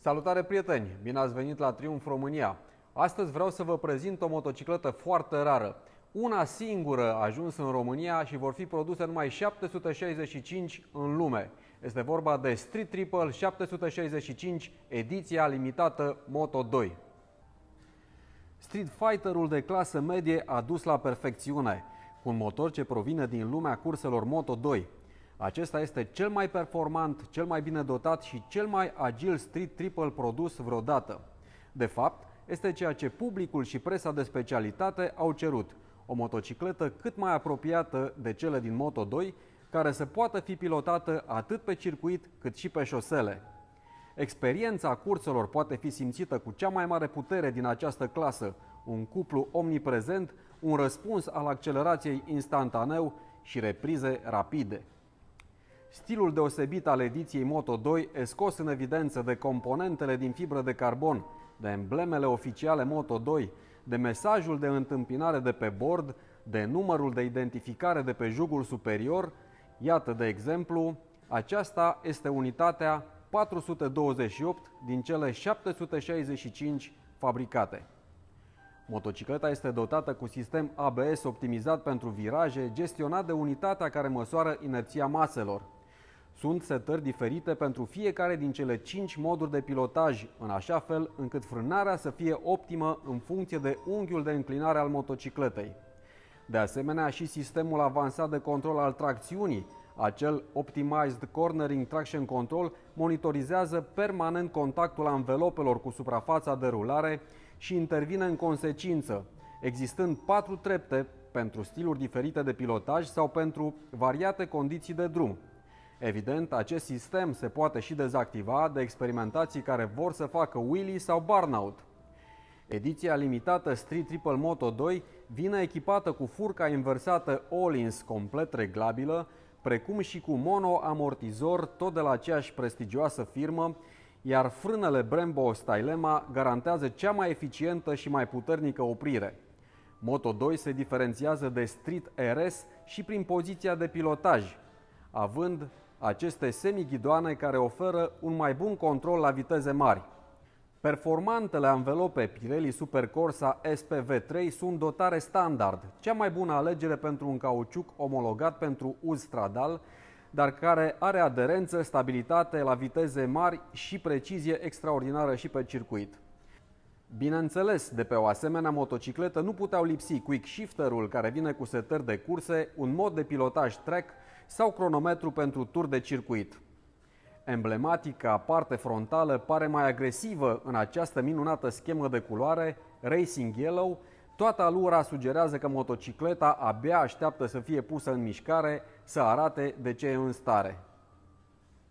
Salutare prieteni! Bine ați venit la Triumf România! Astăzi vreau să vă prezint o motocicletă foarte rară. Una singură a ajuns în România și vor fi produse numai 765 în lume. Este vorba de Street Triple 765, ediția limitată Moto 2. Street Fighter-ul de clasă medie adus la perfecțiune, cu un motor ce provine din lumea curselor Moto 2. Acesta este cel mai performant, cel mai bine dotat și cel mai agil Street Triple produs vreodată. De fapt, este ceea ce publicul și presa de specialitate au cerut. O motocicletă cât mai apropiată de cele din Moto 2, care să poată fi pilotată atât pe circuit cât și pe șosele. Experiența curselor poate fi simțită cu cea mai mare putere din această clasă, un cuplu omniprezent, un răspuns al accelerației instantaneu și reprize rapide. Stilul deosebit al ediției Moto 2 e scos în evidență de componentele din fibră de carbon, de emblemele oficiale Moto 2, de mesajul de întâmpinare de pe bord, de numărul de identificare de pe jugul superior. Iată, de exemplu, aceasta este unitatea 428 din cele 765 fabricate. Motocicleta este dotată cu sistem ABS optimizat pentru viraje, gestionat de unitatea care măsoară inerția maselor. Sunt setări diferite pentru fiecare din cele 5 moduri de pilotaj, în așa fel încât frânarea să fie optimă în funcție de unghiul de înclinare al motocicletei. De asemenea, și sistemul avansat de control al tracțiunii, acel Optimized Cornering Traction Control, monitorizează permanent contactul anvelopelor cu suprafața de rulare și intervine în consecință, existând 4 trepte pentru stiluri diferite de pilotaj sau pentru variate condiții de drum. Evident, acest sistem se poate și dezactiva de experimentații care vor să facă wheelie sau burnout. Ediția limitată Street Triple Moto 2 vine echipată cu furca inversată Öhlins complet reglabilă, precum și cu monoamortizor tot de la aceeași prestigioasă firmă, iar frânele Brembo Stylema garantează cea mai eficientă și mai puternică oprire. Moto 2 se diferențiază de Street RS și prin poziția de pilotaj, având aceste semighidoane care oferă un mai bun control la viteze mari. Performantele anvelope Pirelli Supercorsa SPV3 sunt dotare standard, cea mai bună alegere pentru un cauciuc omologat pentru uz stradal, dar care are aderență, stabilitate la viteze mari și precizie extraordinară și pe circuit. Bineînțeles, de pe o asemenea motocicletă nu puteau lipsi quick shifterul care vine cu setări de curse, un mod de pilotaj track sau cronometru pentru tur de circuit. Emblematica parte frontală pare mai agresivă în această minunată schemă de culoare, Racing Yellow. Toată alura sugerează că motocicleta abia așteaptă să fie pusă în mișcare, să arate de ce e în stare.